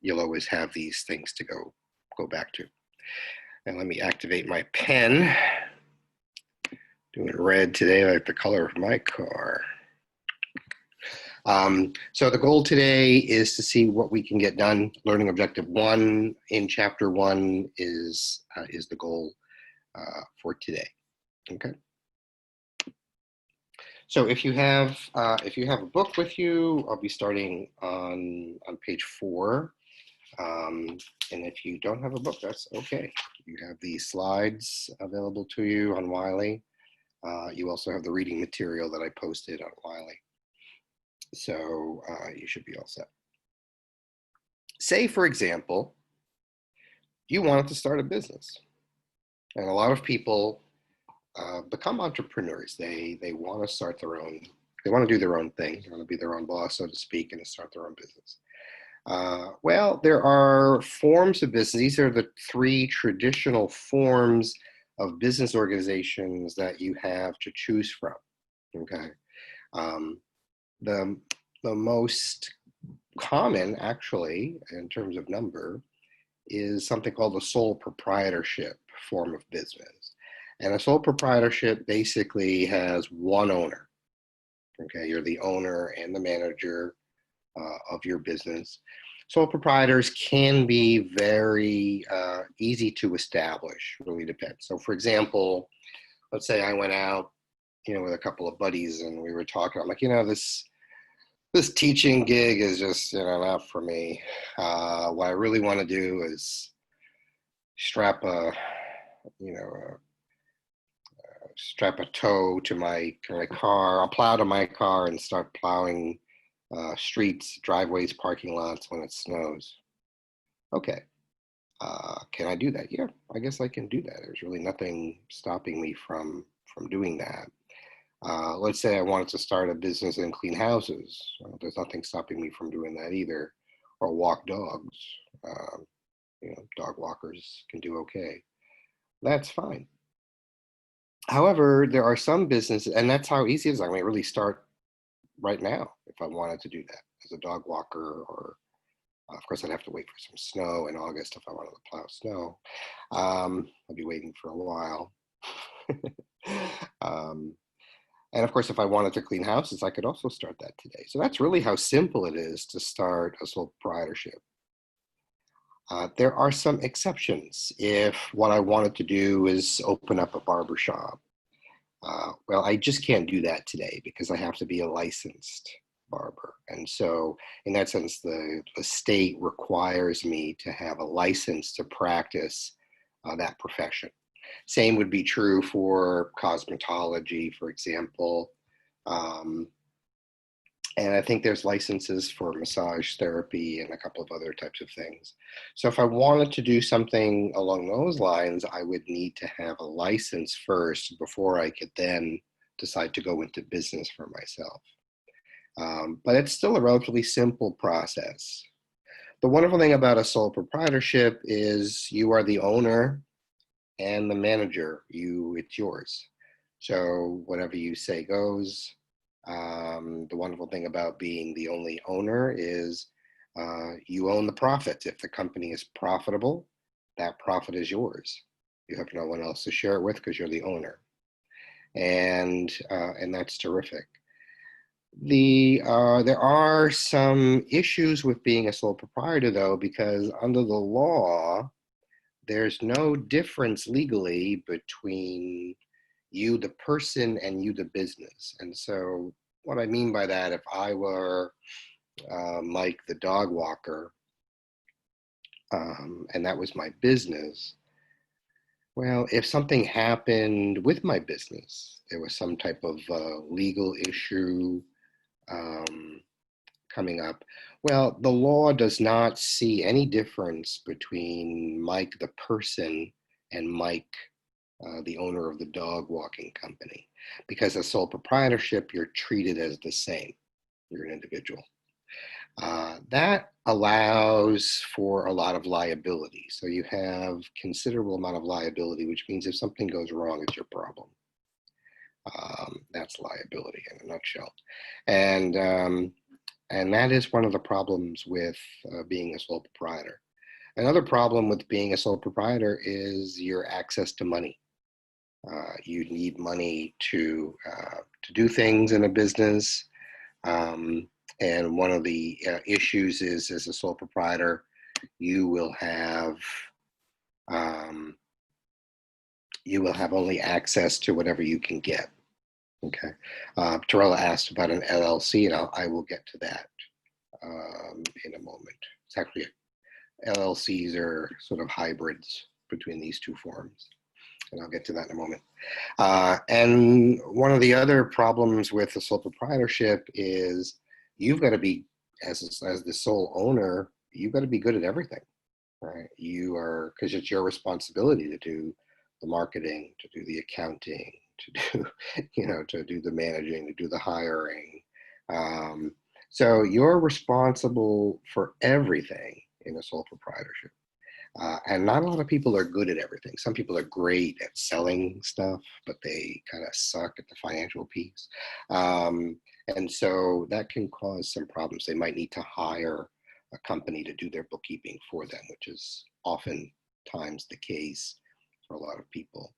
you'll always have these things to go back to. And let me activate my pen. Doing red today, like the color of my car. So the goal today is to see what we can get done. Learning objective 1 in chapter 1 is the goal for today. Okay. So if you have a book with you, I'll be starting on page 4. And if you don't have a book, that's okay. You have these slides available to you on Wiley. You also have the reading material that I posted on Wiley. So you should be all set. Say, for example, you wanted to start a business. And a lot of people become entrepreneurs. They want to start their own, they want to do their own thing. They want to be their own boss, so to speak, and start their own business. Well, there are forms of business. These are the 3 traditional forms of business organizations that you have to choose from. Okay. The most common, actually, in terms of number, is something called the sole proprietorship form of business. And a sole proprietorship basically has one owner. Okay, you're the owner and the manager of your business. Sole proprietors can be very easy to establish, really depends. So for example, let's say I went out, with a couple of buddies and we were talking, I'm like, this teaching gig is just, not for me. What I really want to do is strap a tow to my car, a plow to my car and start plowing streets, driveways, parking lots when it snows. Okay, can I do that? Yeah, I guess I can do that. There's really nothing stopping me from doing that. Let's say I wanted to start a business and clean houses. There's nothing stopping me from doing that either. Or walk dogs. Dog walkers can do okay. That's fine. However, there are some businesses, and that's how easy it is. I mean, really start right now if I wanted to do that as a dog walker, or of course I'd have to wait for some snow in August if I wanted to plow snow. I'll be waiting for a while. And of course, if I wanted to clean houses, I could also start that today. So that's really how simple it is to start a sole proprietorship. There are some exceptions. If what I wanted to do is open up a barber shop, well, I just can't do that today because I have to be a licensed barber. And so in that sense, the state requires me to have a license to practice that profession. Same would be true for cosmetology, for example. And I think there's licenses for massage therapy and a couple of other types of things. So if I wanted to do something along those lines, I would need to have a license first before I could then decide to go into business for myself. But it's still a relatively simple process. The wonderful thing about a sole proprietorship is you are the owner and the manager. It's yours. So whatever you say goes. The wonderful thing about being the only owner is you own the profit. If the company is profitable, that profit is yours. You have no one else to share it with because you're the owner. And that's terrific. There are some issues with being a sole proprietor, though, because under the law, there's no difference legally between you, the person, and you, the business. And so what I mean by that, if I were Mike, the dog walker, and that was my business, well, if something happened with my business, there was some type of legal issue coming up, well, the law does not see any difference between Mike, the person, and Mike, the owner of the dog walking company, because as sole proprietorship, you're treated as the same. You're an individual. That allows for a lot of liability. So you have considerable amount of liability, which means if something goes wrong, it's your problem. That's liability in a nutshell. And And that is one of the problems with being a sole proprietor. Another problem with being a sole proprietor is your access to money. You need money to do things in a business. And one of the issues is, as a sole proprietor, you will have only access to whatever you can get. Okay. Torella asked about an LLC, and I will get to that in a moment. It's actually LLCs are sort of hybrids between these two forms, and I'll get to that in a moment. And one of the other problems with the sole proprietorship is you've got to be, as the sole owner, you've got to be good at everything, right? Because it's your responsibility to do the marketing, to do the accounting, to do the managing, to do the hiring. So you're responsible for everything in a sole proprietorship. And not a lot of people are good at everything. Some people are great at selling stuff, but they kind of suck at the financial piece. And so that can cause some problems. They might need to hire a company to do their bookkeeping for them, which is oftentimes the case for a lot of people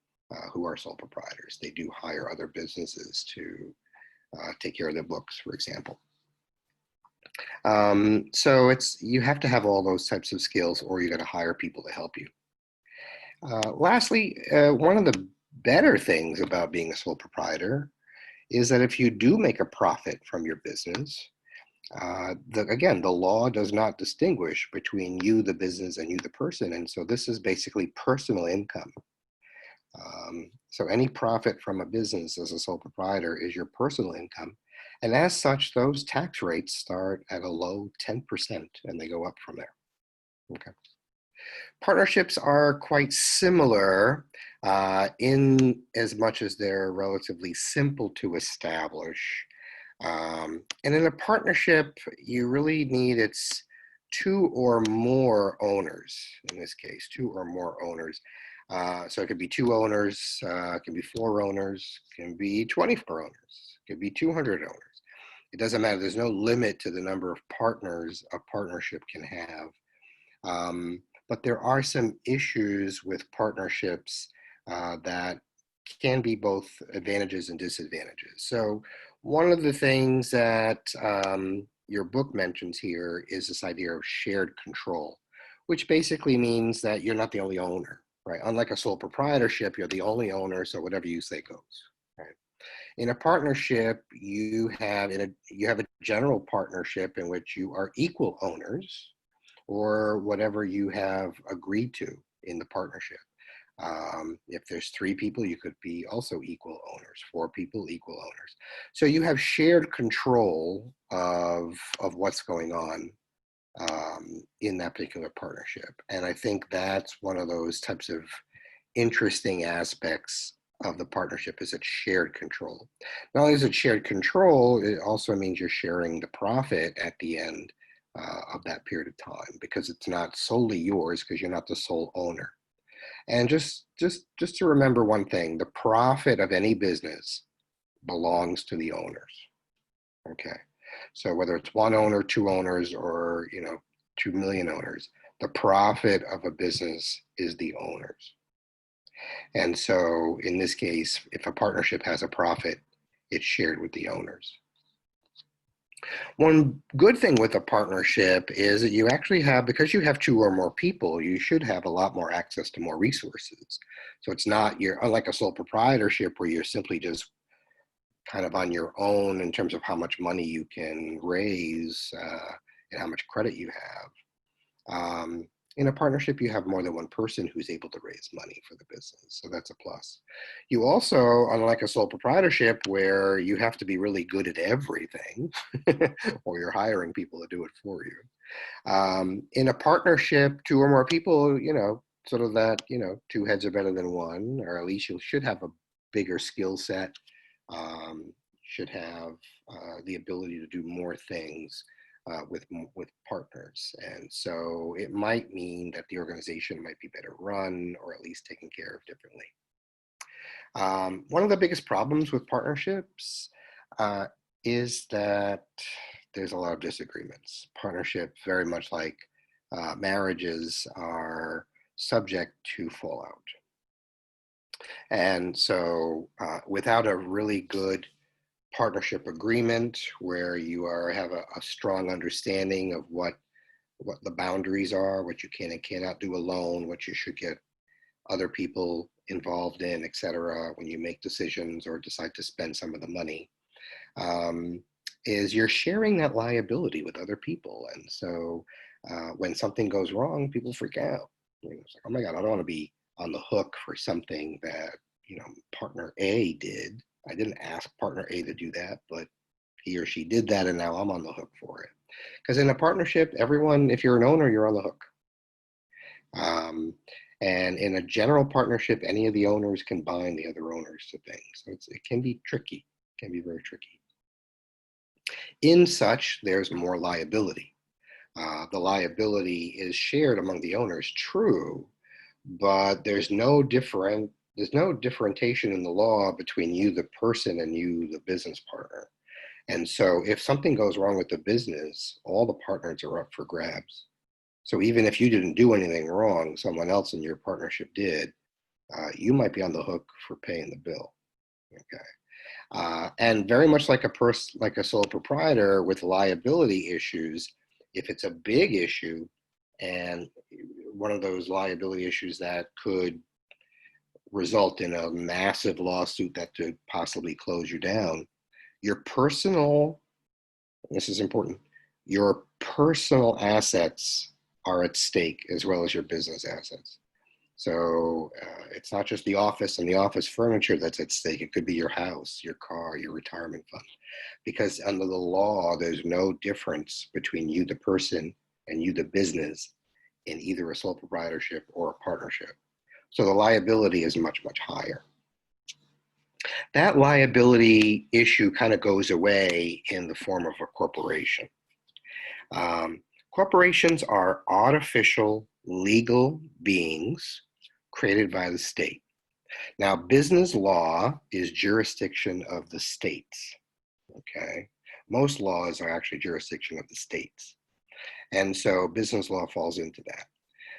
who are sole proprietors. They do hire other businesses to take care of their books, for example. So you have to have all those types of skills, or you got to hire people to help you. Lastly, one of the better things about being a sole proprietor is that if you do make a profit from your business, again, the law does not distinguish between you, the business, and you, the person. And so this is basically personal income. So any profit from a business as a sole proprietor is your personal income. And as such, those tax rates start at a low 10% and they go up from there. Okay. Partnerships are quite similar in as much as they're relatively simple to establish. And in a partnership, you really need it's two or more owners, in this case, two or more owners. So it could be two owners, it can be four owners, it can be 24 owners, it could be 200 owners. It doesn't matter. There's no limit to the number of partners a partnership can have. But there are some issues with partnerships that can be both advantages and disadvantages. So one of the things that your book mentions here is this idea of shared control, which basically means that you're not the only owner, right? Unlike a sole proprietorship, you're the only owner, so whatever you say goes, right? In a partnership, you have a general partnership in which you are equal owners, or whatever you have agreed to in the partnership. If there's 3 people, you could be also equal owners, 4 people, equal owners. So you have shared control of what's going on in that particular partnership. And I think that's one of those types of interesting aspects of the partnership, is it's shared control. Not only is it shared control, it also means you're sharing the profit at the end of that period of time, because it's not solely yours, because you're not the sole owner. And just to remember one thing, the profit of any business belongs to the owners. Okay. So whether it's 1 owner, 2 owners, or 2 million owners, the profit of a business is the owners. And so in this case, if a partnership has a profit, it's shared with the owners. One good thing with a partnership is that you actually have, because you have 2 or more people, you should have a lot more access to more resources. So it's not, unlike a sole proprietorship where you're simply just kind of on your own in terms of how much money you can raise and how much credit you have. In a partnership, you have more than one person who's able to raise money for the business. So that's a plus. You also, unlike a sole proprietorship where you have to be really good at everything, or you're hiring people to do it for you. In a partnership, 2 or more people, sort of that, 2 heads are better than 1, or at least you should have a bigger skill set, should have the ability to do more things with partners. And so it might mean that the organization might be better run, or at least taken care of differently. One of the biggest problems with partnerships is that there's a lot of disagreements. Partnership, very much like marriages, are subject to fallout. And so without a really good partnership agreement where you have a strong understanding of what the boundaries are, what you can and cannot do alone, what you should get other people involved in, et cetera, when you make decisions or decide to spend some of the money, is you're sharing that liability with other people. And so when something goes wrong, people freak out. It's like, oh my God, I don't want to be on the hook for something that, partner A did. I didn't ask partner A to do that, but he or she did that, and now I'm on the hook for it. Because in a partnership, everyone, if you're an owner, you're on the hook. And in a general partnership, any of the owners can bind the other owners to things. So it can be tricky, it can be very tricky. In such, there's more liability. The liability is shared among the owners, true, but there's no differentiation in the law between you, the person, and you, the business partner. And so if something goes wrong with the business, all the partners are up for grabs. So even if you didn't do anything wrong, someone else in your partnership did, you might be on the hook for paying the bill. Okay. And very much like a sole proprietor with liability issues, if it's a big issue and one of those liability issues that could result in a massive lawsuit that could possibly close you down, your personal, this is important, your personal assets are at stake as well as your business assets. So it's not just the office and the office furniture that's at stake. It could be your house, your car, your retirement fund. Because under the law, there's no difference between you, the person, and you, the business, in either a sole proprietorship or a partnership. So the liability is much, much higher. That liability issue kind of goes away in the form of a corporation. Corporations are artificial legal beings created by the state. Now, business law is jurisdiction of the states, okay? Most laws are actually jurisdiction of the states. And so business law falls into that.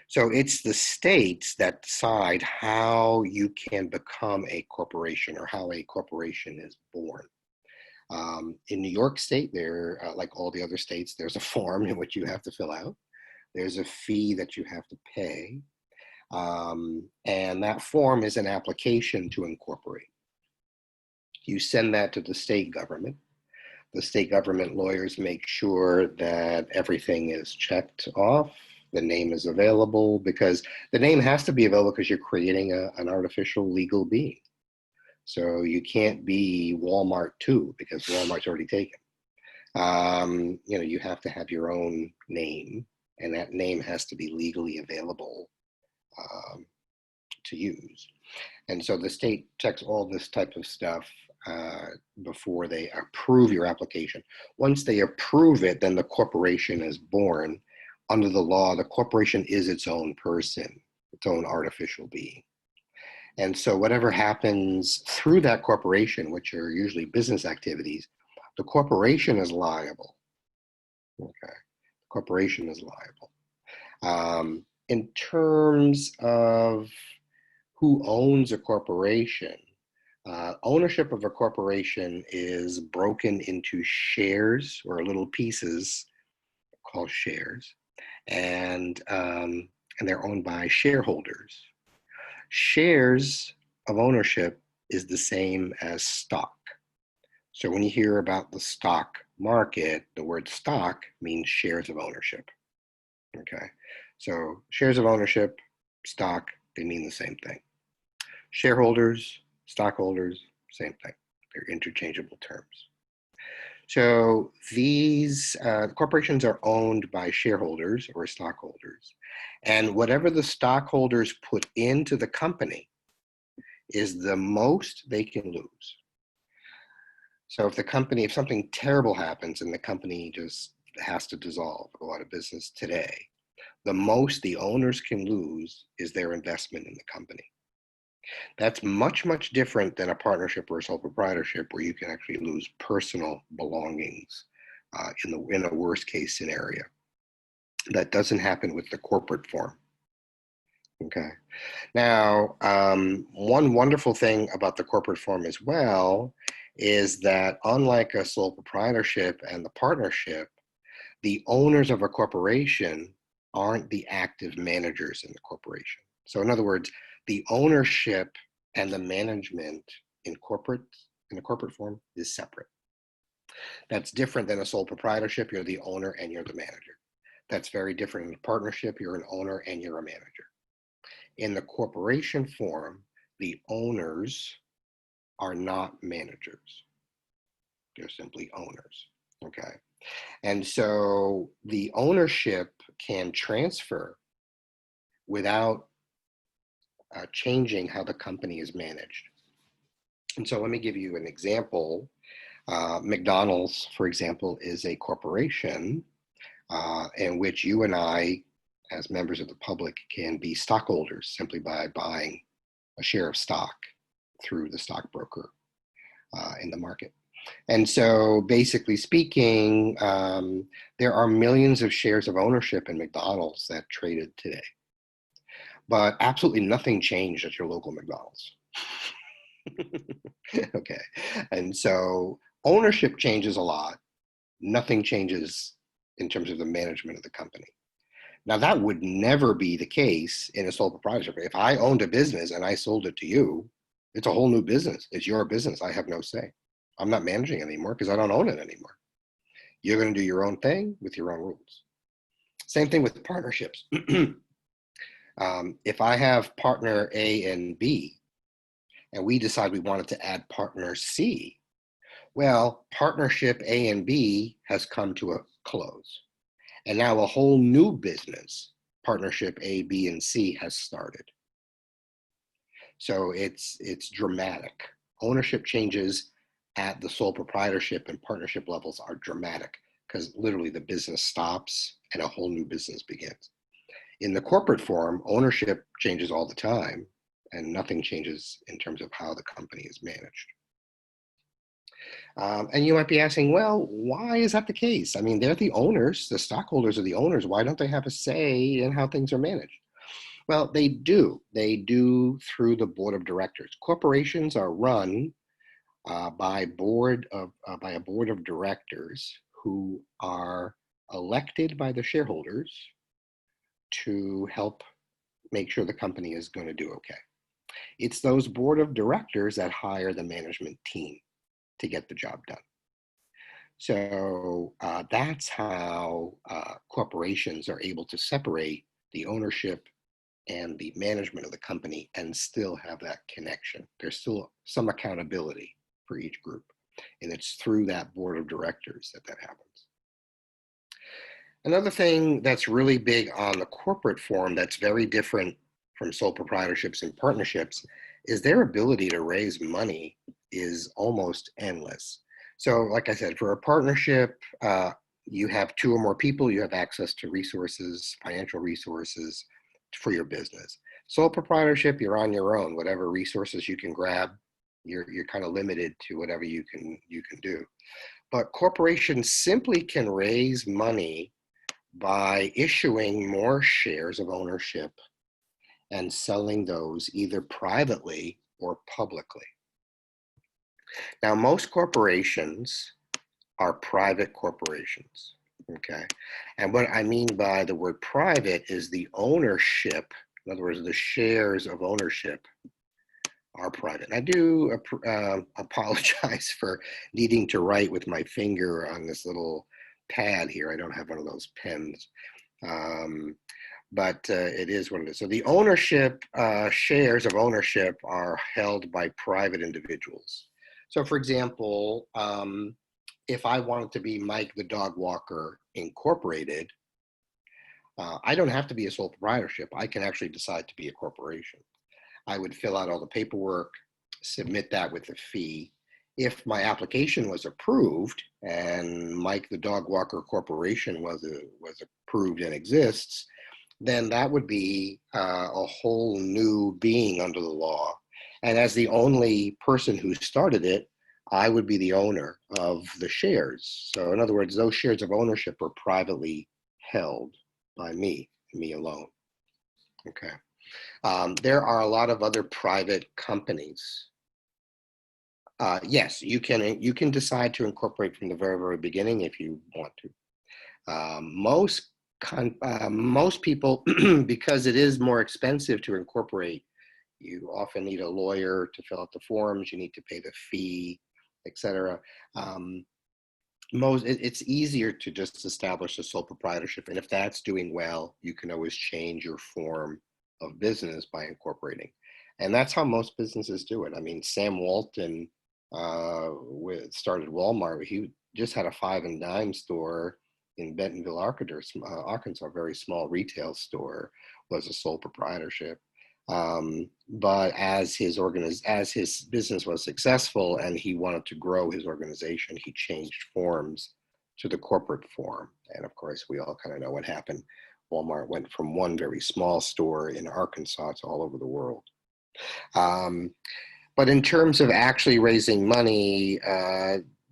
So it's the states that decide how you can become a corporation or how a corporation is born. In New York State, there, like all the other states, there's a form in which you have to fill out. There's a fee that you have to pay. And that form is an application to incorporate. You send that to the state government. The state government lawyers make sure that everything is checked off. The name is available, because the name has to be available because you're creating an artificial legal being. So you can't be Walmart 2 because Walmart's already taken. You have to have your own name, and that name has to be legally available to use. And so the state checks all this type of stuff before they approve your application. Once they approve it, then the corporation is born. Under the law, the corporation is its own person, its own artificial being. And so whatever happens through that corporation, which are usually business activities, the corporation is liable. Okay, the corporation is liable. In terms of who owns a corporation, ownership of a corporation is broken into shares or little pieces called shares, and they're owned by shareholders. Shares of ownership is the same as stock. So when you hear about the stock market, the word stock means shares of ownership. Okay, so shares of ownership, stock, they mean the same thing. Shareholders, stockholders, same thing. They're interchangeable terms. So these corporations are owned by shareholders or stockholders. And whatever the stockholders put into the company is the most they can lose. So if something terrible happens and the company just has to dissolve, go out of business today, the most the owners can lose is their investment in the company. That's much, much different than a partnership or a sole proprietorship where you can actually lose personal belongings in a worst case scenario. That doesn't happen with the corporate form. Okay. Now, one wonderful thing about the corporate form as well is that unlike a sole proprietorship and the partnership, the owners of a corporation aren't the active managers in the corporation. So in other words, the ownership and the management in the corporate form is separate. That's different than a sole proprietorship. You're the owner and you're the manager. That's very different in a partnership. You're an owner and you're a manager. In the corporation form, the owners are not managers. They're simply owners, okay? And so the ownership can transfer without changing how the company is managed. And so let me give you an example. McDonald's, for example, is a corporation in which you and I, as members of the public, can be stockholders simply by buying a share of stock through the stockbroker in the market. And so basically speaking, there are millions of shares of ownership in McDonald's that traded today. But absolutely nothing changed at your local McDonald's. Okay. And so ownership changes a lot. Nothing changes in terms of the management of the company. Now, that would never be the case in a sole proprietorship. If I owned a business and I sold it to you, it's a whole new business. It's your business. I have no say. I'm not managing it anymore because I don't own it anymore. You're going to do your own thing with your own rules. Same thing with partnerships. If I have partner A and B, and we decide we wanted to add partner C, well, partnership A and B has come to a close. And now a whole new business, partnership A, B, and C, has started. So it's dramatic. Ownership changes at the sole proprietorship and partnership levels are dramatic because literally the business stops and a whole new business begins. In the corporate form, ownership changes all the time and nothing changes in terms of how the company is managed. And you might be asking, well, why is that the case? I mean, they're the owners, the stockholders are the owners. Why don't they have a say in how things are managed? Well, they do. They do through the board of directors. Corporations are run by a board of directors who are elected by the shareholders to help make sure the company is going to do okay. It's those board of directors that hire the management team to get the job done. So that's how corporations are able to separate the ownership and the management of the company and still have that connection. There's still some accountability for each group. And it's through that board of directors that happens. Another thing that's really big on the corporate form that's very different from sole proprietorships and partnerships is their ability to raise money is almost endless. So like I said, for a partnership, you have two or more people, you have access to resources, financial resources for your business. Sole proprietorship, you're on your own. Whatever resources you can grab, you're kind of limited to whatever you can do. But corporations simply can raise money by issuing more shares of ownership and selling those either privately or publicly. Now, most corporations are private corporations, okay? And what I mean by the word private is the ownership, in other words, the shares of ownership are private. And I do apologize for needing to write with my finger on this little pad here. I don't have one of those pens. But it is what it is. So the ownership, shares of ownership are held by private individuals. So for example, if I wanted to be Mike the Dog Walker Incorporated, I don't have to be a sole proprietorship. I can actually decide to be a corporation. I would fill out all the paperwork, submit that with a fee. If my application was approved and Mike the Dog Walker Corporation was approved and exists, then that would be a whole new being under the law. And as the only person who started it, I would be the owner of the shares. So in other words, those shares of ownership are privately held by me alone. Okay. There are a lot of other private companies. Yes, you can decide to incorporate from the very beginning if you want to. Most people, because it is more expensive to incorporate, you often need a lawyer to fill out the forms. You need to pay the fee, etc. It's easier to just establish a sole proprietorship, and if that's doing well, you can always change your form of business by incorporating, and that's how most businesses do it. I mean, Sam Walton started Walmart. He just had a 5 and dime store in Bentonville, Arkansas, a very small retail store, was a sole proprietorship. But as his business was successful and he wanted to grow his organization, he changed forms to the corporate form. And of course, we all kind of know what happened. Walmart went from one very small store in Arkansas to all over the world. But in terms of actually raising money,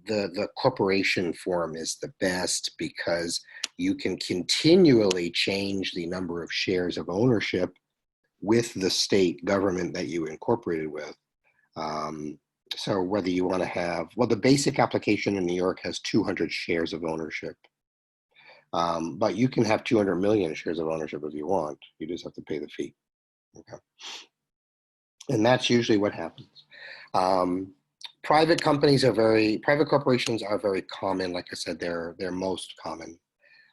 the corporation form is the best because you can continually change the number of shares of ownership with the state government that you incorporated with. So whether you want to have, well, the basic application in New York has 200 shares of ownership. But you can have 200 million shares of ownership if you want. You just have to pay the fee. Okay. And that's usually what happens. Private corporations are very common. Like I said, they're most common.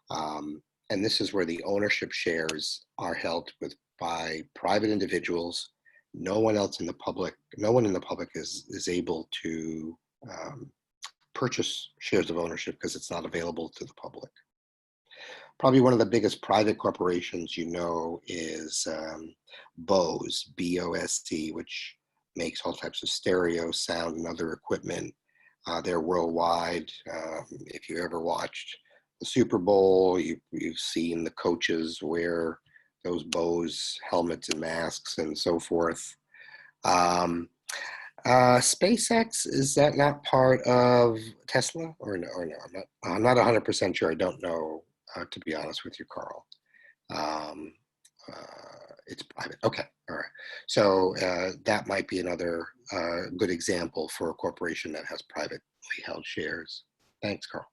And this is where the ownership shares are held by private individuals. No one in the public is able to purchase shares of ownership because it's not available to the public. Probably one of the biggest private corporations is Bose, B-O-S-E, which makes all types of stereo, sound, and other equipment. They're worldwide. If you ever watched the Super Bowl, you've seen the coaches wear those Bose helmets and masks and so forth. SpaceX, is that not part of Tesla or no? I'm not 100% sure. I don't know, to be honest with you, Carl. It's private. Okay, all right. So that might be another good example for a corporation that has privately held shares. Thanks, Carl.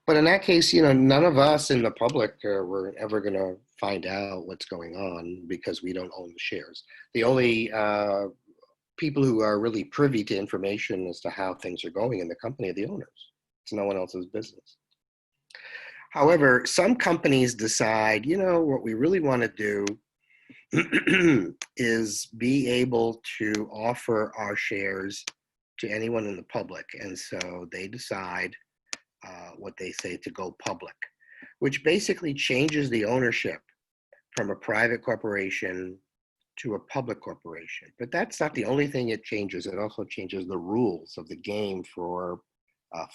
But in that case, none of us in the public were ever going to find out what's going on because we don't own the shares. The only people who are really privy to information as to how things are going in the company are the owners. It's no one else's business. However, some companies decide, what we really want to do is be able to offer our shares to anyone in the public. And so they decide what they say to go public, which basically changes the ownership from a private corporation to a public corporation. But that's not the only thing it changes. It also changes the rules of the game for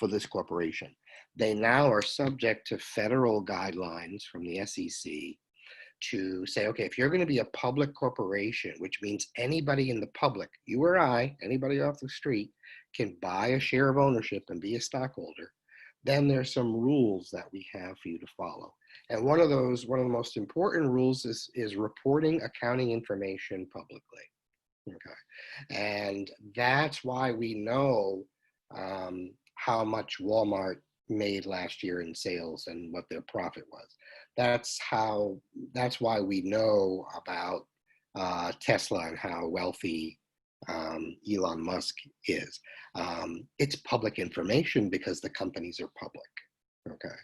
this corporation. They now are subject to federal guidelines from the SEC to say, okay, if you're going to be a public corporation, which means anybody in the public, you or I, anybody off the street, can buy a share of ownership and be a stockholder, then there's some rules that we have for you to follow. And one of the most important rules is reporting accounting information publicly. Okay, and that's why we know how much Walmart made last year in sales and what their profit was. That's why we know about Tesla and how wealthy Elon Musk is. It's public information because the companies are public. Okay,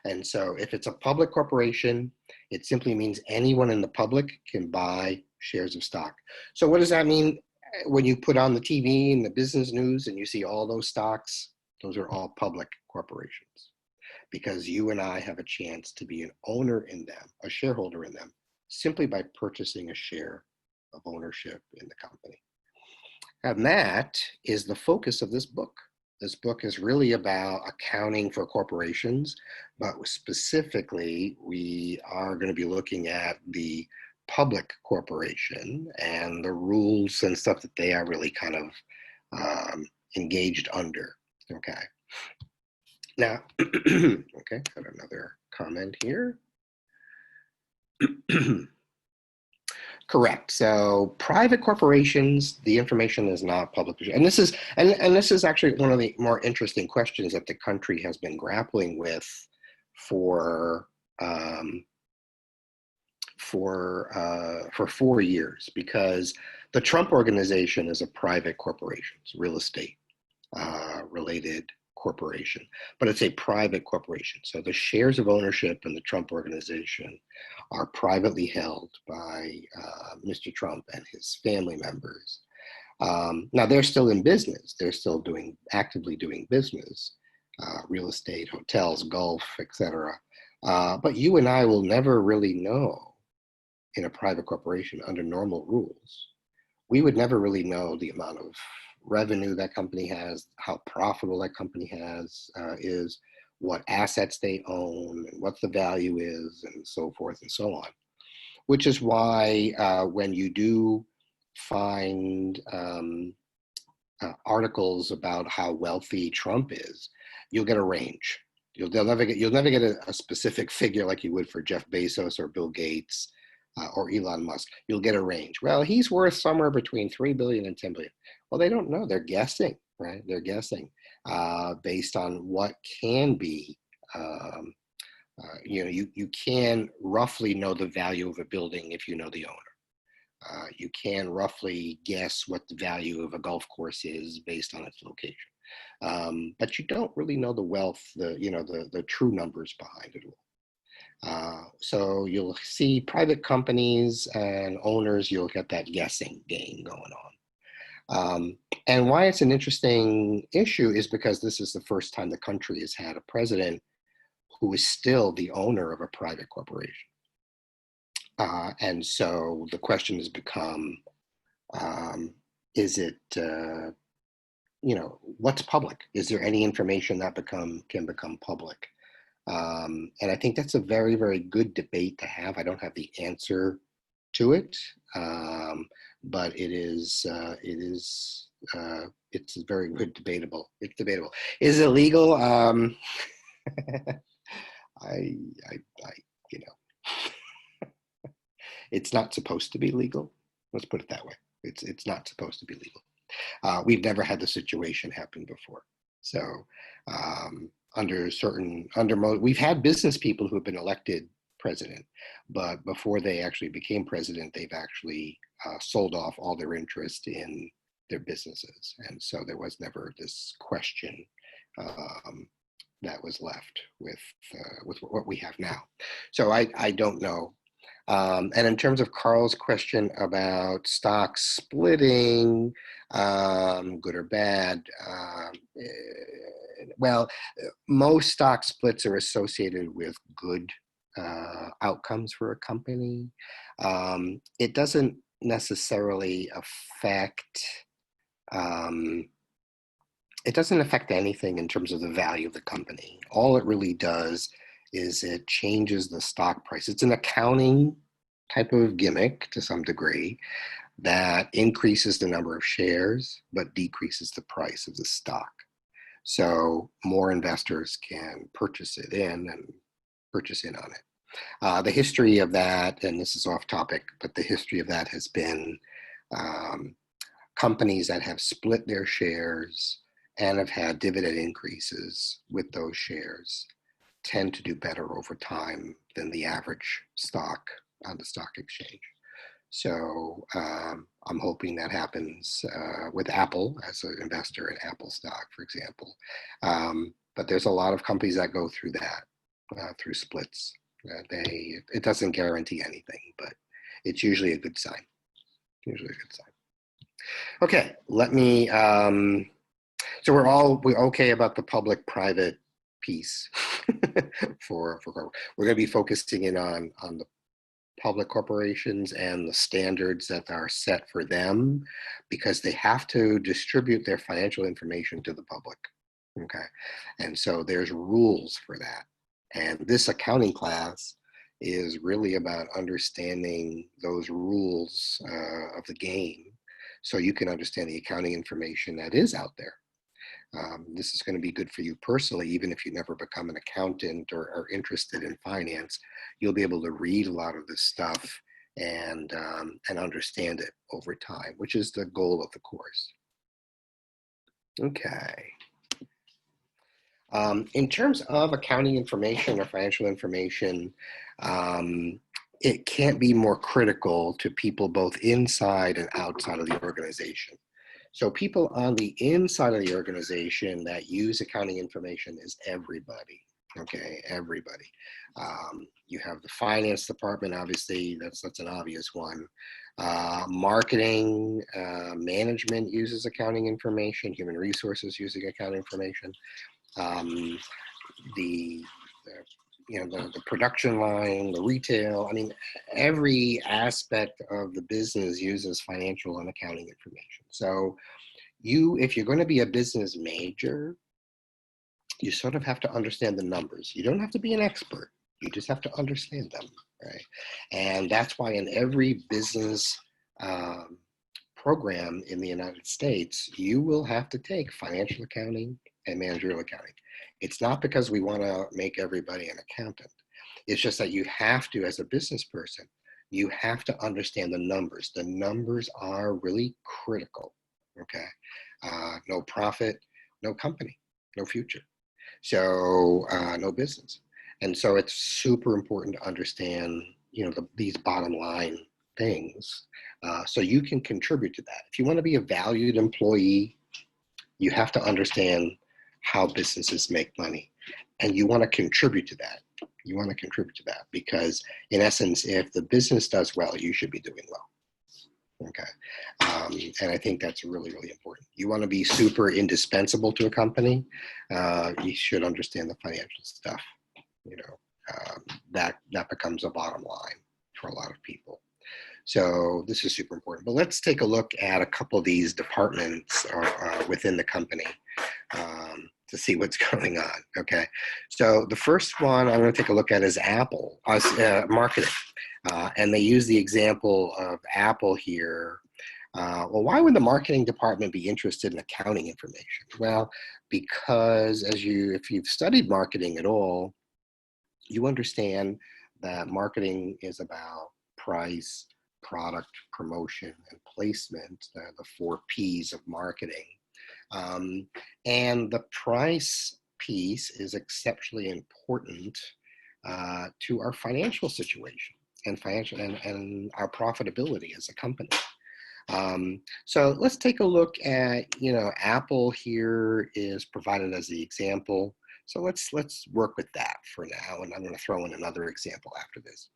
and so if it's a public corporation, it simply means anyone in the public can buy shares of stock. So what does that mean when you put on the TV and the business news and you see all those stocks? Those are all public corporations because you and I have a chance to be an owner in them, a shareholder in them, simply by purchasing a share of ownership in the company. And that is the focus of this book. This book is really about accounting for corporations, but specifically, we are going to be looking at the public corporation and the rules and stuff that they are really kind of engaged under. Okay. Now, okay, got another comment here. Correct. So private corporations, the information is not public, and this is actually one of the more interesting questions that the country has been grappling with for for 4 years, because the Trump Organization is a private corporation, it's real estate related corporation, but it's a private corporation. So the shares of ownership in the Trump Organization are privately held by Mr. Trump and his family members. Now they're still in business. They're still actively doing business, real estate, hotels, golf, etc. But you and I will never really know in a private corporation under normal rules. We would never really know the amount of revenue that company has, how profitable that company is, what assets they own, and what the value is, and so forth and so on. Which is why when you do find articles about how wealthy Trump is, you'll get a range. You'll never get a specific figure like you would for Jeff Bezos or Bill Gates or Elon Musk. You'll get a range. Well, he's worth somewhere between 3 billion and 10 billion. Well, they don't know. They're guessing, right? They're guessing based on what can be. You can roughly know the value of a building if you know the owner. You can roughly guess what the value of a golf course is based on its location. But you don't really know the wealth, the true numbers behind it all. So you'll see private companies and owners, you'll get that guessing game going on. And why it's an interesting issue is because this is the first time the country has had a president who is still the owner of a private corporation. And so the question has become, is it, what's public? Is there any information that can become public? And I think that's a very, very good debate to have. I don't have the answer to it, but it's very good debatable. It's debatable. Is it legal? It's not supposed to be legal. Let's put it that way. It's not supposed to be legal. We've never had the situation happen before. So we've had business people who have been elected president, but before they actually became president, they've actually sold off all their interest in their businesses. And so there was never this question that was left with what we have now. So I don't know. And in terms of Carl's question about stock splitting, good or bad, well, most stock splits are associated with good outcomes for a company. It doesn't necessarily affect anything in terms of the value of the company. All it really does is it changes the stock price. It's an accounting type of gimmick to some degree that increases the number of shares but decreases the price of the stock. So more investors can purchase in on it. The history of that, and this is off topic, but the history of that has been companies that have split their shares and have had dividend increases with those shares tend to do better over time than the average stock on the stock exchange. So I'm hoping that happens with Apple as an investor in Apple stock, for example. But there's a lot of companies that go through that, through splits. It doesn't guarantee anything, but it's usually a good sign. Okay, let me, so we're okay about the public-private piece we're going to be focusing in on the public corporations and the standards that are set for them, because they have to distribute their financial information to the public. Okay, and so there's rules for that. And this accounting class is really about understanding those rules of the game so you can understand the accounting information that is out there. This is going to be good for you personally, even if you never become an accountant or are interested in finance. You'll be able to read a lot of this stuff and understand it over time, which is the goal of the course. Okay. In terms of accounting information or financial information, it can't be more critical to people both inside and outside of the organization. So people on the inside of the organization that use accounting information is everybody, okay, everybody. You have the finance department, obviously, that's an obvious one. Marketing, management uses accounting information, human resources using accounting information. The production line, the retail, I mean, every aspect of the business uses financial and accounting information. So if you're going to be a business major, you sort of have to understand the numbers. You don't have to be an expert. You just have to understand them, right? And that's why in every business program in the United States, you will have to take financial accounting and managerial accounting. It's not because we want to make everybody an accountant. It's just that you have to, as a business person, you have to understand the numbers. The numbers are really critical, okay? No profit, no company, no future. So no business. And so it's super important to understand, these bottom line things so you can contribute to that. If you want to be a valued employee, you have to understand how businesses make money, and you want to contribute to that. You want to contribute to that because, in essence, if the business does well, you should be doing well. Okay, and I think that's really, really important. You want to be super indispensable to a company, you should understand the financial stuff. That becomes a bottom line for a lot of people. So this is super important. But let's take a look at a couple of these departments within the company to see what's going on, okay? So the first one I'm going to take a look at is Apple, marketing. And they use the example of Apple here. Well, why would the marketing department be interested in accounting information? Well, because if you've studied marketing at all, you understand that marketing is about price, product, promotion, and placement, the 4 P's of marketing. And the price piece is exceptionally important to our financial situation and our profitability as a company. So let's take a look at, Apple here is provided as the example. So let's work with that for now, and I'm going to throw in another example after this.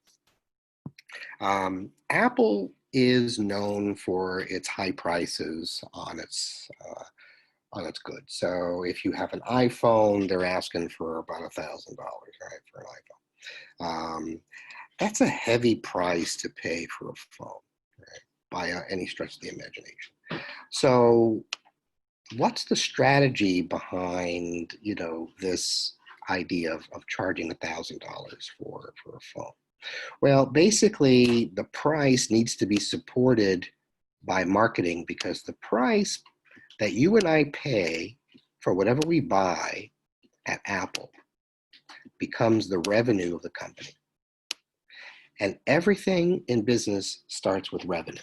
Apple is known for its high prices on its goods. So if you have an iPhone, they're asking for about $1,000, right, for an iPhone. That's a heavy price to pay for a phone, right, by any stretch of the imagination. So what's the strategy behind, this idea of charging $1,000 for a phone? Well, basically, the price needs to be supported by marketing because the price that you and I pay for whatever we buy at Apple becomes the revenue of the company. And everything in business starts with revenue.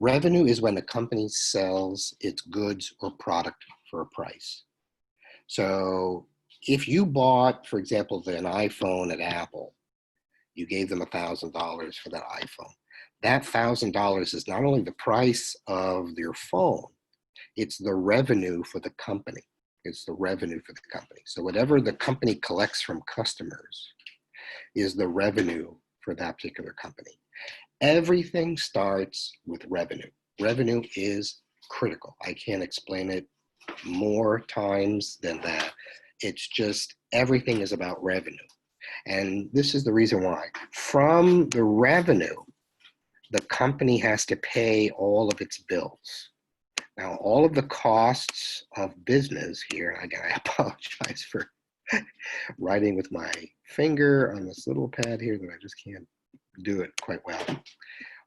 Revenue is when the company sells its goods or product for a price. So if you bought, for example, an iPhone at Apple, you gave them $1,000 for that iPhone. That $1,000 is not only the price of your phone, it's the revenue for the company. It's the revenue for the company. So whatever the company collects from customers is the revenue for that particular company. Everything starts with revenue. Revenue is critical. I can't explain it more times than that. It's just everything is about revenue. And this is the reason why. From the revenue, the company has to pay all of its bills. Now, all of the costs of business here, again, I apologize for writing with my finger on this little pad here that I just can't do it quite well.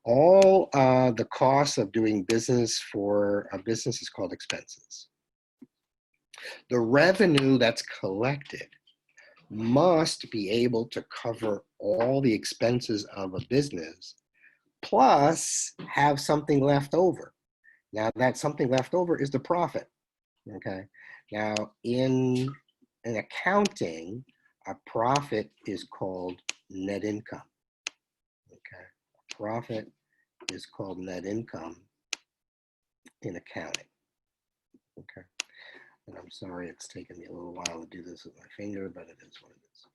All the costs of doing business for a business is called expenses. The revenue that's collected must be able to cover all the expenses of a business, plus have something left over. Now, that something left over is the profit, okay? Now, in accounting, a profit is called net income, okay? Profit is called net income in accounting, okay? And I'm sorry it's taken me a little while to do this with my finger, but it is what it is.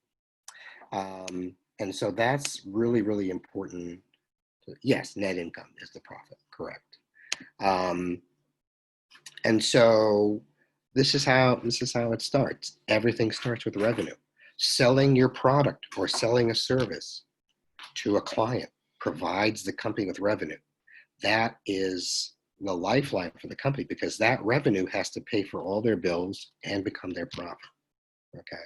And so that's really, really important. Yes, net income is the profit, correct. And so this is how it starts. Everything starts with revenue. Selling your product or selling a service to a client provides the company with revenue. That is the lifeline for the company, because that revenue has to pay for all their bills and become their profit. Okay,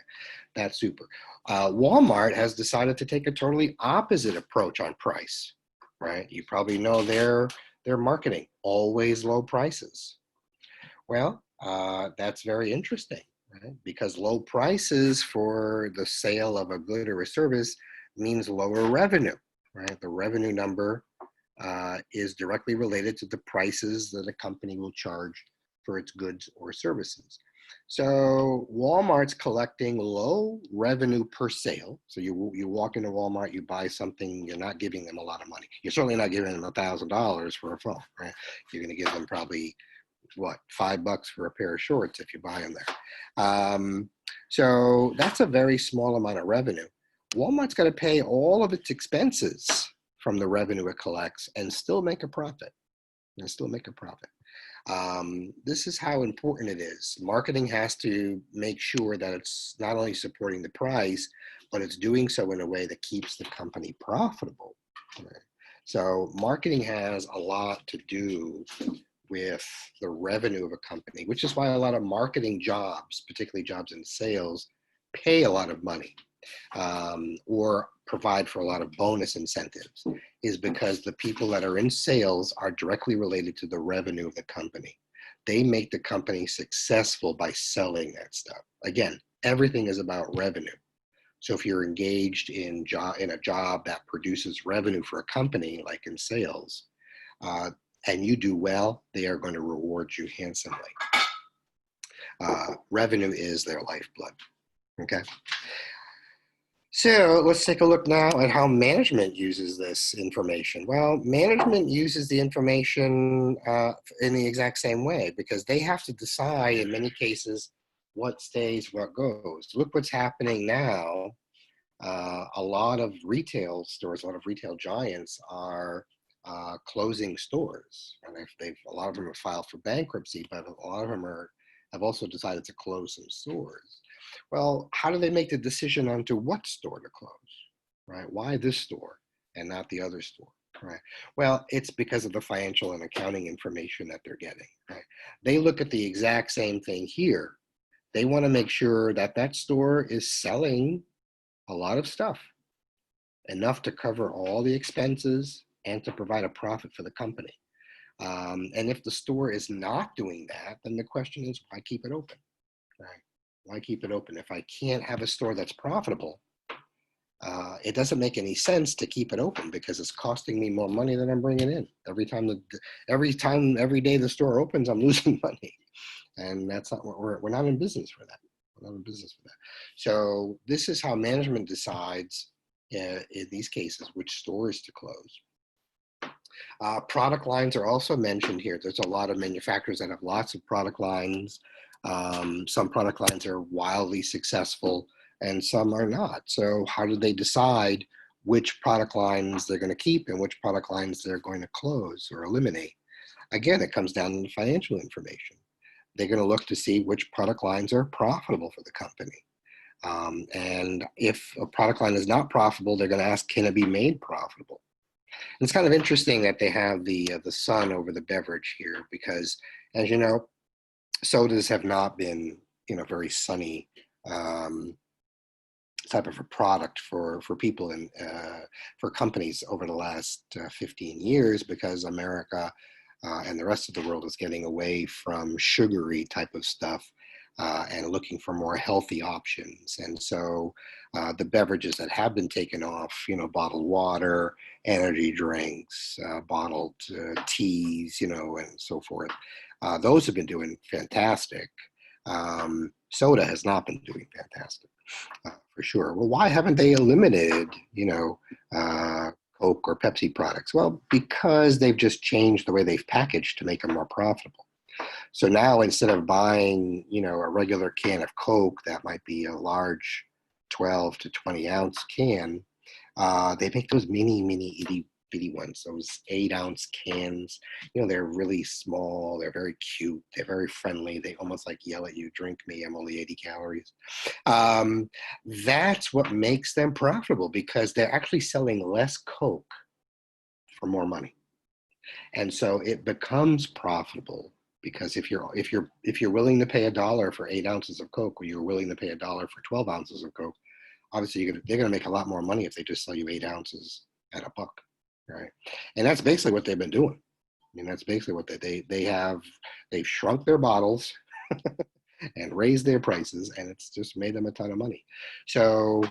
that's super. Walmart has decided to take a totally opposite approach on price, right? You probably know their marketing, always low prices. Well, that's very interesting, right? Because low prices for the sale of a good or a service means lower revenue, right? The revenue number is directly related to the prices that a company will charge for its goods or services. So Walmart's collecting low revenue per sale. So you walk into Walmart, you buy something, you're not giving them a lot of money. You're certainly not giving them $1,000 for a phone, right? You're going to give them probably, what, $5 for a pair of shorts if you buy them there. So that's a very small amount of revenue. Walmart's got to pay all of its expenses from the revenue it collects and still make a profit. This is how important it is. Marketing has to make sure that it's not only supporting the price, but it's doing so in a way that keeps the company profitable. Right? So marketing has a lot to do with the revenue of a company, which is why a lot of marketing jobs, particularly jobs in sales, pay a lot of money. Or provide for a lot of bonus incentives, is because the people that are in sales are directly related to the revenue of the company. They make the company successful by selling that stuff. Again, everything is about revenue. So if you're engaged in a job that produces revenue for a company, like in sales, and you do well, they are going to reward you handsomely. Revenue is their lifeblood, okay? So let's take a look now at how management uses this information. Well, management uses the information in the exact same way, because they have to decide in many cases what stays, what goes. Look what's happening now. A lot of retail stores, a lot of retail giants are closing stores. And a lot of them have filed for bankruptcy, but a lot of them have also decided to close some stores. Well, how do they make the decision on to what store to close, right? Why this store and not the other store, right? Well, it's because of the financial and accounting information that they're getting, right? They look at the exact same thing here. They want to make sure that that store is selling a lot of stuff, enough to cover all the expenses and to provide a profit for the company. And if the store is not doing that, then the question is, why keep it open, right? Why keep it open? If I can't have a store that's profitable, it doesn't make any sense to keep it open, because it's costing me more money than I'm bringing in. Every day the store opens, I'm losing money, and that's not what we're not in business for that. We're not in business for that. So this is how management decides in these cases which stores to close. Product lines are also mentioned here. There's a lot of manufacturers that have lots of product lines. Some product lines are wildly successful and some are not. So how do they decide which product lines they're going to keep and which product lines they're going to close or eliminate? Again, it comes down to the financial information. They're going to look to see which product lines are profitable for the company. And if a product line is not profitable, they're going to ask, can it be made profitable? And it's kind of interesting that they have the sun over the beverage here, because, as you know, sodas have not been, very sunny type of a product for people and for companies over the last 15 years, because America and the rest of the world is getting away from sugary type of stuff and looking for more healthy options. And so the beverages that have been taken off, you know, bottled water, energy drinks, bottled teas, you know, and so forth, those have been doing fantastic. Soda has not been doing fantastic, for sure. Well, why haven't they eliminated, you know, Coke or Pepsi products? Well, because they've just changed the way they've packaged to make them more profitable. So now instead of buying, you know, a regular can of Coke that might be a large 12 to 20 ounce can, they make those mini itty bitty ones, those 8 ounce cans. You know, they're really small, they're very cute, they're very friendly, they almost like yell at you, drink me, I'm only 80 calories. That's what makes them profitable, because they're actually selling less Coke for more money. And so it becomes profitable, because if you're willing to pay $1 for 8 ounces of Coke, or you're willing to pay $1 for 12 ounces of Coke, obviously they're going to make a lot more money if they just sell you 8 ounces at $1, right? And that's basically what they've been doing. I mean, that's basically what they've shrunk their bottles and raised their prices, and it's just made them a ton of money. So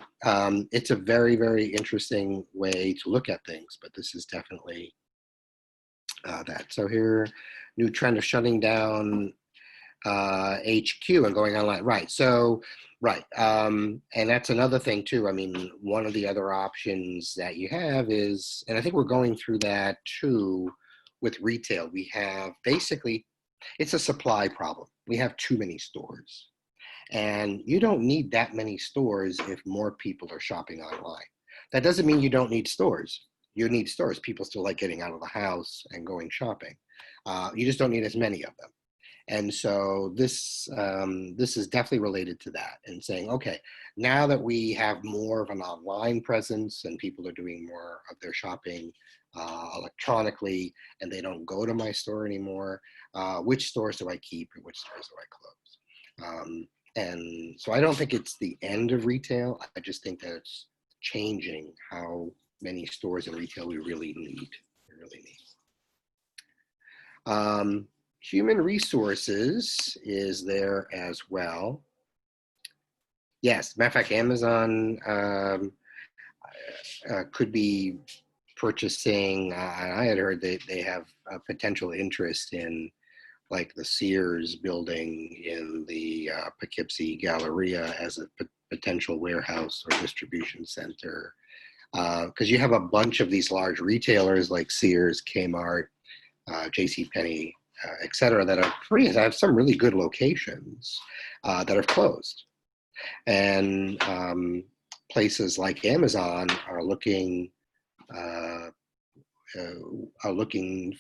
it's a very, very interesting way to look at things, but this is definitely that. So here, new trend of shutting down HQ and going online. Right. So, right. And that's another thing too. I mean, one of the other options that you have is, and I think we're going through that too with retail. We have basically, it's a supply problem. We have too many stores, and you don't need that many stores if more people are shopping online. That doesn't mean you don't need stores. You need stores. People still like getting out of the house and going shopping. You just don't need as many of them. And so this is definitely related to that, and saying, okay, now that we have more of an online presence and people are doing more of their shopping electronically, and they don't go to my store anymore, which stores do I keep and which stores do I close? And so I don't think it's the end of retail. I just think that it's changing how many stores in retail we really need. We really need. Human resources is there as well. Yes, matter of fact, Amazon could be purchasing, I had heard they have a potential interest in like the Sears building in the Poughkeepsie Galleria as a potential warehouse or distribution center. Because you have a bunch of these large retailers like Sears, Kmart, JCPenney, et cetera, that have some really good locations that have closed. And places like Amazon are looking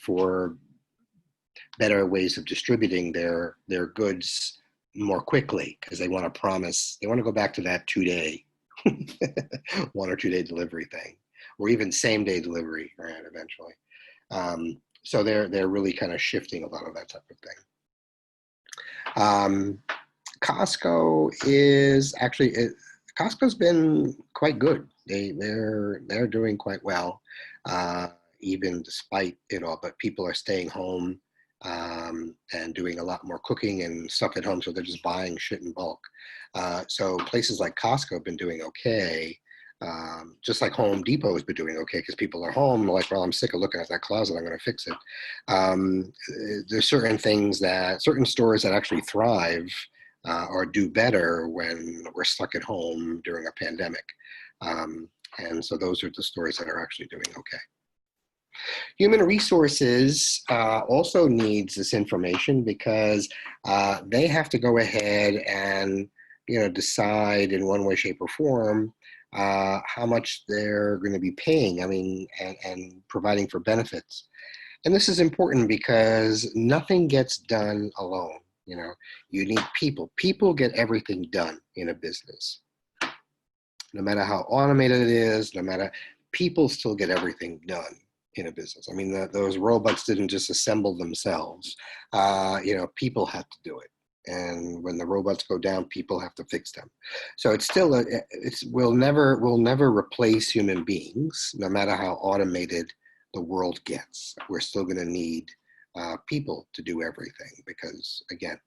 for better ways of distributing their goods more quickly, because they want to go back to that 2-day 1 or 2 day delivery thing, or even same day delivery, right, eventually. So they're really kind of shifting a lot of that type of thing. Costco is actually, Costco's been quite good. They're doing quite well, even despite it all. But people are staying home and doing a lot more cooking and stuff at home, so they're just buying shit in bulk. So places like Costco have been doing okay. Just like Home Depot has been doing okay, because people are home, like, well, I'm sick of looking at that closet, I'm going to fix it. There's certain stores that actually thrive or do better when we're stuck at home during a pandemic. And so those are the stores that are actually doing okay. Human resources also needs this information, because they have to go ahead and decide in one way, shape, or form how much they're going to be paying. I mean, and providing for benefits. And this is important because nothing gets done alone. You need people. People get everything done in a business. No matter how automated it is, people still get everything done in a business. I mean, those robots didn't just assemble themselves. People had to do it. And when the robots go down, people have to fix them. So it's still we'll never replace human beings, no matter how automated the world gets. We're still going to need people to do everything because, again,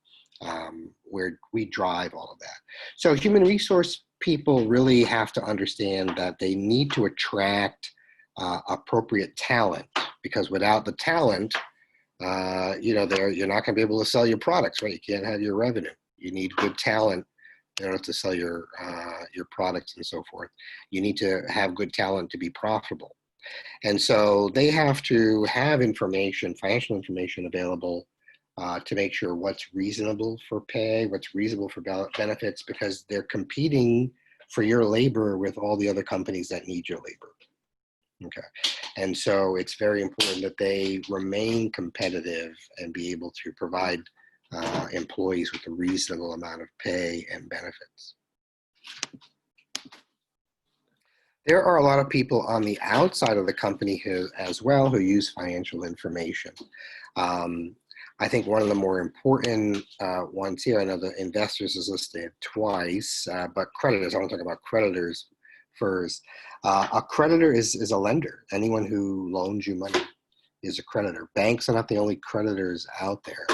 we drive all of that. So human resource people really have to understand that they need to attract appropriate talent, because without the talent, you're not going to be able to sell your products, right? You can't have your revenue. You need good talent in order to sell your products and so forth. You need to have good talent to be profitable. And so they have to have information, financial information available to make sure what's reasonable for pay, what's reasonable for benefits, because they're competing for your labor with all the other companies that need your labor. Okay. And so it's very important that they remain competitive and be able to provide employees with a reasonable amount of pay and benefits. There are a lot of people on the outside of the company as well who use financial information. I think one of the more important ones here, I know the investors is listed twice, but creditors, I want to talk about creditors first. A creditor is a lender. Anyone who loans you money is a creditor. Banks are not the only creditors out there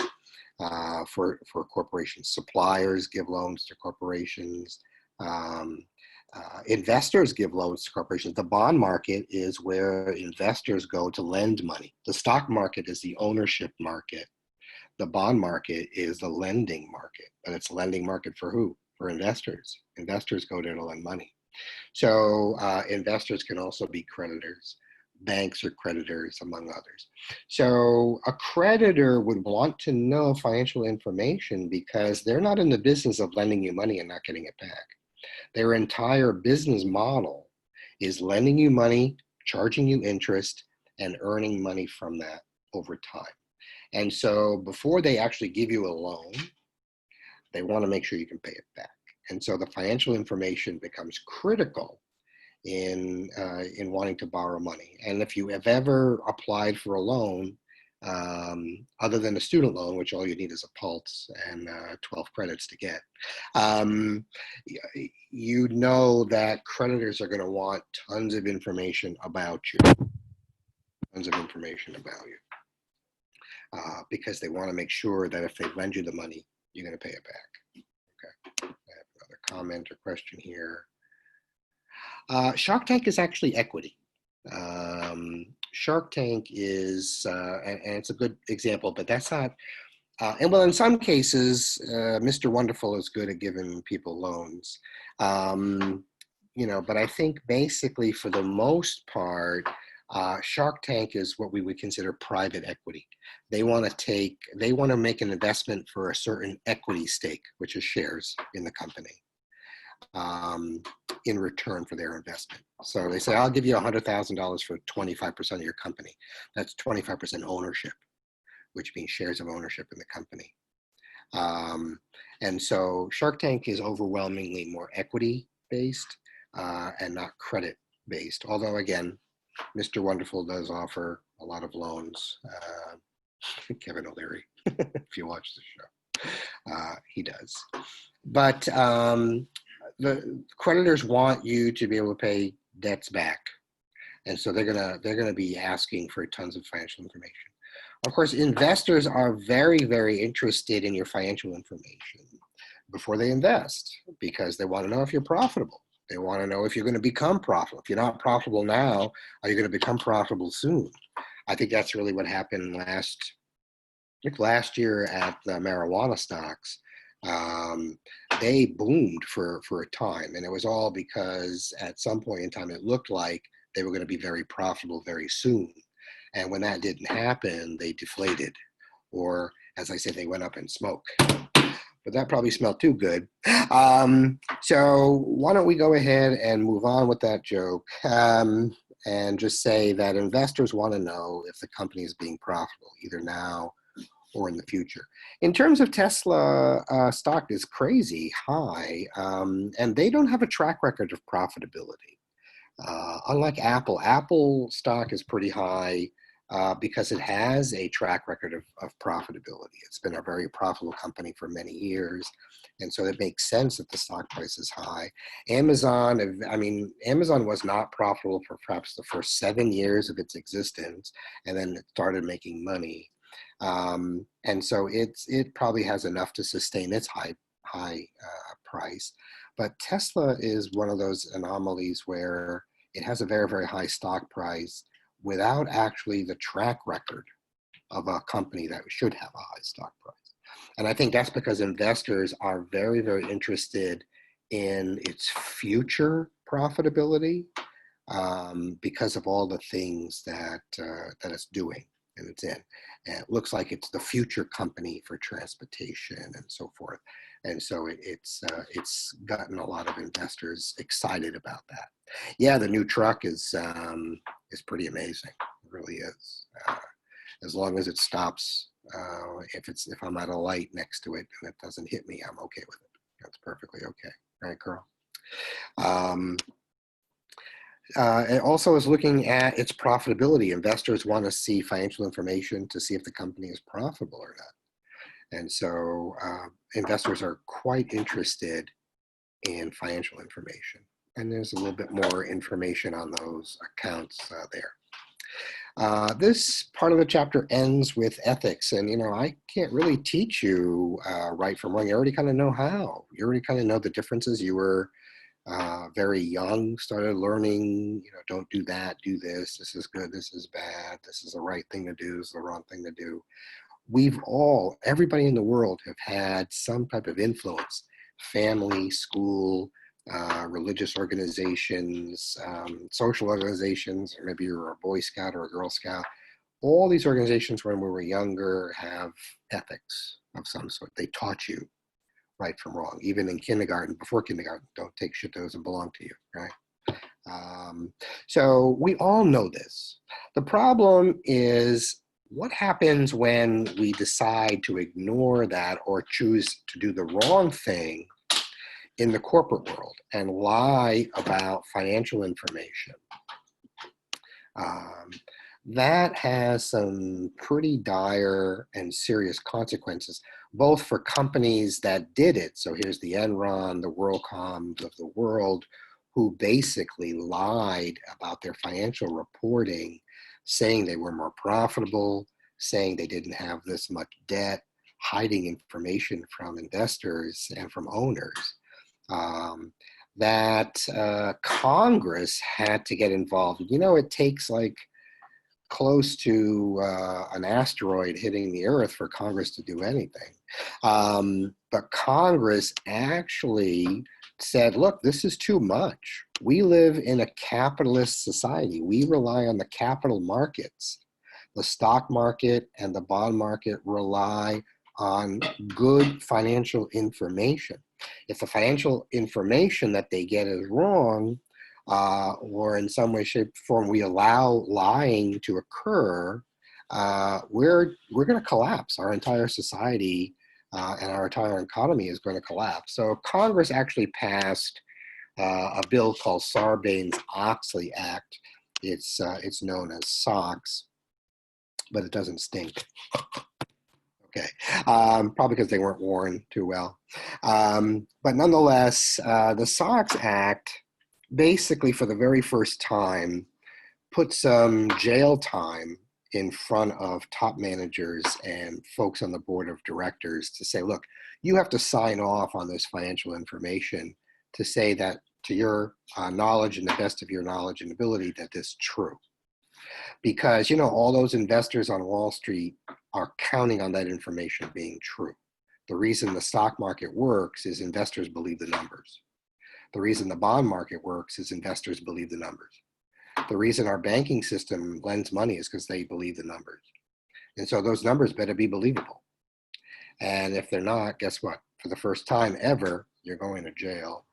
for corporations. Suppliers give loans to corporations. Investors give loans to corporations. The bond market is where investors go to lend money. The stock market is the ownership market. The bond market is the lending market, but it's a lending market for who? For investors. Investors go there to lend money. So investors can also be creditors. Banks are creditors, among others. So a creditor would want to know financial information because they're not in the business of lending you money and not getting it back. Their entire business model is lending you money, charging you interest, and earning money from that over time. And so before they actually give you a loan, they want to make sure you can pay it back. And so the financial information becomes critical in wanting to borrow money. And if you have ever applied for a loan, other than a student loan, which all you need is a pulse and 12 credits to get, you know that creditors are going to want tons of information about you, because they want to make sure that if they lend you the money, you're going to pay it back. Okay, I have another comment or question here. Shark Tank is actually equity. Shark Tank is, and it's a good example, but that's not, and well, in some cases, Mr. Wonderful is good at giving people loans, but I think basically for the most part, Shark Tank is what we would consider private equity. They want to make an investment for a certain equity stake, which is shares in the company, in return for their investment. So they say, I'll give you $100,000 for 25% of your company. That's 25% ownership, which means shares of ownership in the company. And so Shark Tank is overwhelmingly more equity-based and not credit-based. Although, again, Mr. Wonderful does offer a lot of loans. Kevin O'Leary, if you watch the show, he does. But the creditors want you to be able to pay debts back, and so they're gonna be asking for tons of financial information. Of course, investors are very, very interested in your financial information before they invest, because they want to know if you're profitable. They want to know if you're going to become profitable. If you're not profitable now, are you going to become profitable soon? I think that's really what happened last year at the marijuana stocks. They boomed for a time, and it was all because at some point in time it looked like they were going to be very profitable very soon. And when that didn't happen, they deflated, or as I said, they went up in smoke. But that probably smelled too good. So why don't we go ahead and move on with that joke, and just say that investors want to know if the company is being profitable, either now or in the future. In terms of Tesla, stock is crazy high, and they don't have a track record of profitability. Unlike Apple stock is pretty high. because it has a track record of profitability. It's been a very profitable company for many years. And so it makes sense that the stock price is high. Amazon, I mean, Amazon was not profitable for perhaps the first 7 years of its existence, and then it started making money. And so it probably has enough to sustain its high price. But Tesla is one of those anomalies where it has a very, very high stock price without actually the track record of a company that should have a high stock price. And I think that's because investors are very, very interested in its future profitability, because of all the things that it's doing and it's in. And it looks like it's the future company for transportation and so forth. And so it's gotten a lot of investors excited about that. Yeah, the new truck is pretty amazing. It really is. As long as it stops, if I'm at a light next to it and it doesn't hit me, I'm okay with it. That's perfectly okay, right, Carl? It also is looking at its profitability. Investors want to see financial information to see if the company is profitable or not. And so investors are quite interested in financial information. And there's a little bit more information on those accounts there. This part of the chapter ends with ethics. And, you know, I can't really teach you right from wrong. You already kind of know how. You already kind of know the differences. You were very young, started learning, you know, don't do that, do this is good, this is bad, this is the right thing to do, this is the wrong thing to do. Everybody in the world have had some type of influence, family, school, religious organizations, social organizations, or maybe you're a Boy Scout or a Girl Scout. All these organizations when we were younger have ethics of some sort. They taught you right from wrong. Even in kindergarten, before kindergarten, don't take shit that doesn't belong to you, right? So we all know this. The problem is what happens when we decide to ignore that or choose to do the wrong thing in the corporate world and lie about financial information. That has some pretty dire and serious consequences, both for companies that did it. So here's the Enron, the WorldComs of the world, who basically lied about their financial reporting, saying they were more profitable, saying they didn't have this much debt, hiding information from investors and from owners. That Congress had to get involved. You know, it takes like close to an asteroid hitting the Earth for Congress to do anything. But Congress actually said, look, this is too much. We live in a capitalist society. We rely on the capital markets. The stock market and the bond market rely on good financial information. If the financial information that they get is wrong, or in some way, shape, form, we allow lying to occur, we're going to collapse. Our entire society and our entire economy is going to collapse. So Congress actually passed a bill called Sarbanes-Oxley Act. It's known as SOX, but it doesn't stink. Okay, probably because they weren't worn too well. But nonetheless, the SOX Act basically for the very first time put some jail time in front of top managers and folks on the board of directors to say, look, you have to sign off on this financial information to say that to your knowledge and the best of your knowledge and ability that this is true. Because, you know, all those investors on Wall Street are counting on that information being true. The reason the stock market works is investors believe the numbers. The reason the bond market works is investors believe the numbers. The reason our banking system lends money is because they believe the numbers. And so those numbers better be believable. And if they're not, guess what? For the first time ever, you're going to jail.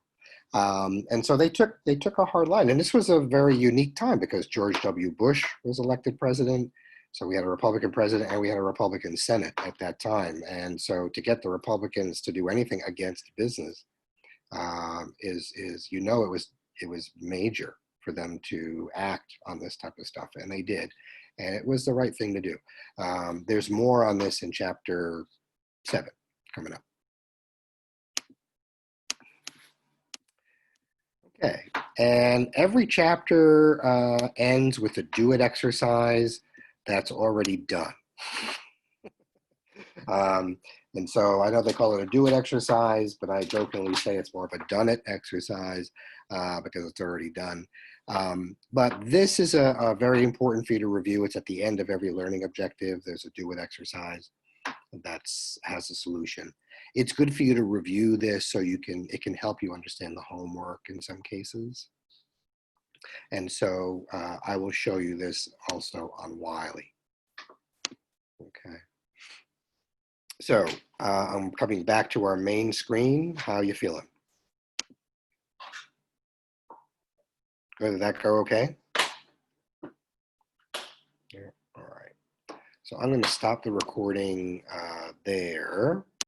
And so they took a hard line. And this was a very unique time because George W. Bush was elected president. So we had a Republican president and we had a Republican Senate at that time. And so to get the Republicans to do anything against business, it was major. for them to act on this type of stuff, and they did. And it was the right thing to do. There's more on this in chapter 7 coming up. Okay, and every chapter ends with a do it exercise that's already done. And so I know they call it a do it exercise, but I jokingly say it's more of a done it exercise because it's already done. But this is a very important for you to review. It's at the end of every learning objective. There's a do it exercise that has a solution. It's good for you to review this so it can help you understand the homework in some cases. And so I will show you this also on Wiley. Okay. So I'm coming back to our main screen. How are you feeling? Good, did that go okay? Yeah. All right. So I'm going to stop the recording there.